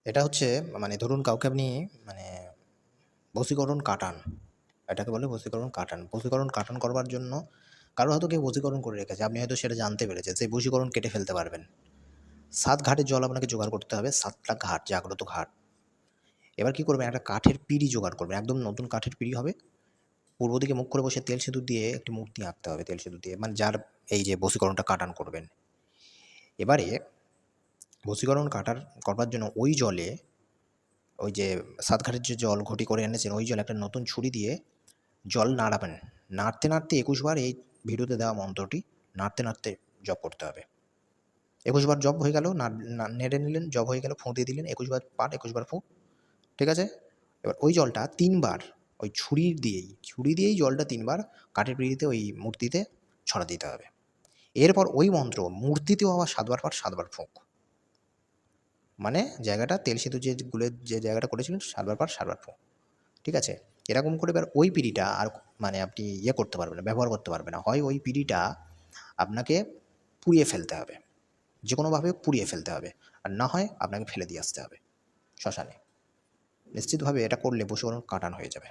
এটা হচ্ছে মানে ধরুন কাউকে আপনি মানে বশীকরণ কাটান। এটাকে বলে বশীকরণ কাটান। বশীকরণ কাটান করবার জন্য কারো হয়তো কেউ বশীকরণ করে রেখেছে। আপনি হয়তো সেটা জানতে পেরেছেন। সেই বশীকরণ কেটে ফেলতে পারবেন। ৭ ঘাটের জল আপনাকে জোগাড় করতে হবে। ৭ টা ঘাট, জাগ্রত ঘাট। এবার কি করবেন? একটা কাঠের পিঁড়ি জোগাড় করবেন। একদম নতুন কাঠের পিঁড়ি হবে। পূর্ব দিকে মুখ করে বসে তেল সিঁদুর দিয়ে একটি মূর্তি আঁকতে হবে তেল সিঁদুর দিয়ে। মানে যার এই যে বশীকরণটা কাটান করবেন। এবারে বশীকরণ করবার জন্য ওই জলে ওই যে ৭ ঘাটের যে জল ঘটি করে এনেছেন, ওই জলে একটা নতুন ছুরি দিয়ে জল নাড়াবেন। নাড়তে, নাড়তে ২১ বার এই ভিডিওতে দেওয়া মন্ত্রটি নাড়তে, নাড়তে জপ করতে হবে। ২১ বার জপ হয়ে গেল, নেড়ে নিলেন, জপ হয়ে গেল, ফুঁ দিয়ে দিলেন, ২১ বার পাঠ, ২১ বার ফুঁ। ঠিক আছে? এবার ওই জলটা ৩ বার ওই ছুরি দিয়েই জলটা ৩ বার কাঠের পিঁড়িতে ওই মূর্তিতে ছড়া দিতে হবে। এরপর ওই মন্ত্র মূর্তিতেও আবার ৭ বার পাঠ, ৭ বার ফুঁক। মানে জায়গাটা তেল সেতু যে জায়গাটা করেছিলেন ৭ বার পাঠ, ৭ বার ফুঁ। ঠিক আছে? এরকম করে এবার ওই পিঁড়িটা আর মানে আপনি করতে পারবেন না, ব্যবহার করতে পারবেন না। হয় ওই পিঁড়িটা আপনাকে পুড়িয়ে ফেলতে হবে। যেকোনোভাবে পুড়িয়ে ফেলতে হবে। আর না হয় আপনাকে ফেলে দিয়ে আসতে হবে শ্মশানে। নিশ্চিতভাবে এটা করলে বশীকরণ কাটান হয়ে যাবে।